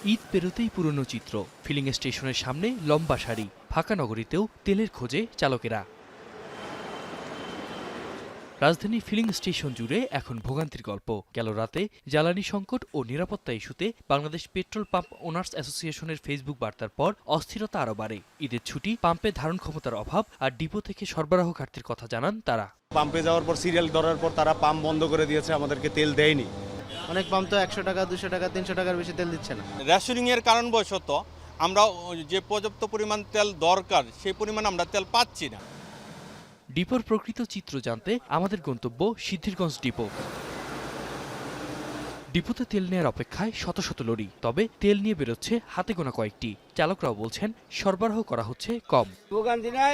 ঈদ পেরোতেই পুরনো চিত্র, ফিলিং স্টেশনের সামনে লম্বা সারি, ফাঁকা নগরীতেও তেলের খোঁজে চালকেরা। রাজধানী ফিলিং স্টেশন জুড়ে এখন ভোগান্তির গল্প। গেল রাতে জ্বালানি সংকট ও নিরাপত্তা ইস্যুতে বাংলাদেশ পেট্রোল পাম্প ওনার্স অ্যাসোসিয়েশনের ফেসবুক বার্তার পর অস্থিরতা আরও বাড়ে। ঈদের ছুটি, পাম্পে ধারণ ক্ষমতার অভাব আর ডিপো থেকে সরবরাহ ঘাটতির কথা জানান তারা। পাম্পে যাওয়ার পর সিরিয়াল ধরার পর তারা পাম্প বন্ধ করে দিয়েছে, আমাদেরকে তেল দেয়নি। অনেক পাম্প তো 100 টাকা 200 টাকা 300 টাকার বেশি তেল দিচ্ছে না। রেশনিং এর কারণবশত আমরা যে পর্যাপ্ত পরিমাণ তেল দরকার সেই পরিমাণ আমরা তেল পাচ্ছি না। ডিপোর প্রকৃত চিত্র জানতে আমাদের গন্তব্য সিদ্ধিরগঞ্জ ডিপো। ডিপোতে তেল নেওয়ার অপেক্ষায় শত শত লরি, তবে তেল নিয়ে বেরোচ্ছে হাতে গোনা কয়েকটি। চালকরাও বলছেন সরবরাহ করা হচ্ছে কম। ভোগান্তি নাই,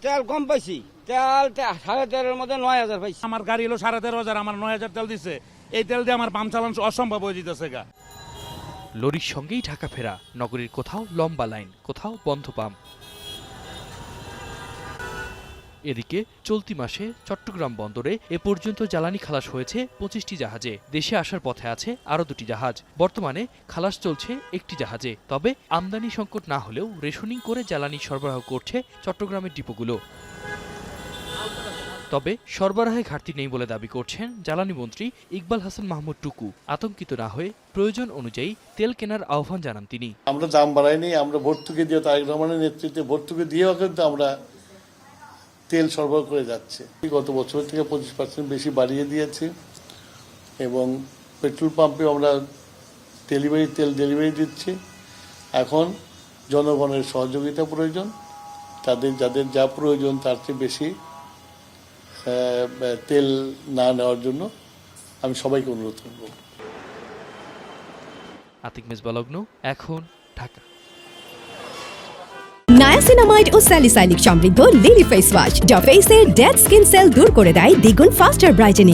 তেল কম পাইছি, তেল 13,500 মধ্যে 9,000 পাইছি। আমার গাড়ি হলো 13,500, আমার 9,000 তেল দিচ্ছে। এই তেল দিয়ে আমার পাম্প চালানো অসম্ভব হয়ে যেতেছে গা। লরির সঙ্গেই ঢাকা ফেরা, নগরীর কোথাও লম্বা লাইন, কোথাও বন্ধ পাম্প। এদিকে চলতি মাসে চট্টগ্রাম বন্দরে এ পর্যন্ত জ্বালানি খালাস হয়েছে 25টি জাহাজে। দেশে আসার পথে আছে আরও 2টি জাহাজ। বর্তমানে খালাস চলছে একটি জাহাজে। তবে আমদানি সংকট না হলেও রেশনিং করে জ্বালানি সরবরাহ করছে চট্টগ্রামের ডিপোগুলো। তবে সরবরাহে ঘাটতি নেই বলে দাবি করছেন জ্বালানি মন্ত্রী ইকবাল হাসান মাহমুদ টুকু। আতঙ্কিত না হয়ে প্রয়োজন অনুযায়ী তেল কেনার আহ্বান জানান তিনি। আমরা দাম বাড়াইনি, আমরা ভর্তুকি দিয়ে, তারেক রহমানের নেতৃত্বে ভর্তুকি দিয়েও কিন্তু আমরা তেল সরবরাহ করে যাচ্ছে। গত বছর থেকে 25% বেশি বাড়িয়ে দিয়েছি এবং পেট্রোল পাম্পে আমরা তেল ডেলিভারি দিচ্ছি। এখন জনগণের সহযোগিতা প্রয়োজন, যাদের যা প্রয়োজন তার চেয়ে বেশি তেল না নেওয়ার জন্য আমি সবাইকে অনুরোধ করব। আতিক মেজবালগ্ন, এখন ঢাকা। নায়াসিনামাইড ও স্যালিসাইলিক সমৃদ্ধ লিলি ফেস ওয়াশ যা ফেসের ডেড স্কিন সেল দূর করে দেয় দ্বিগুণ ফাস্টার ব্রাইটেনিং।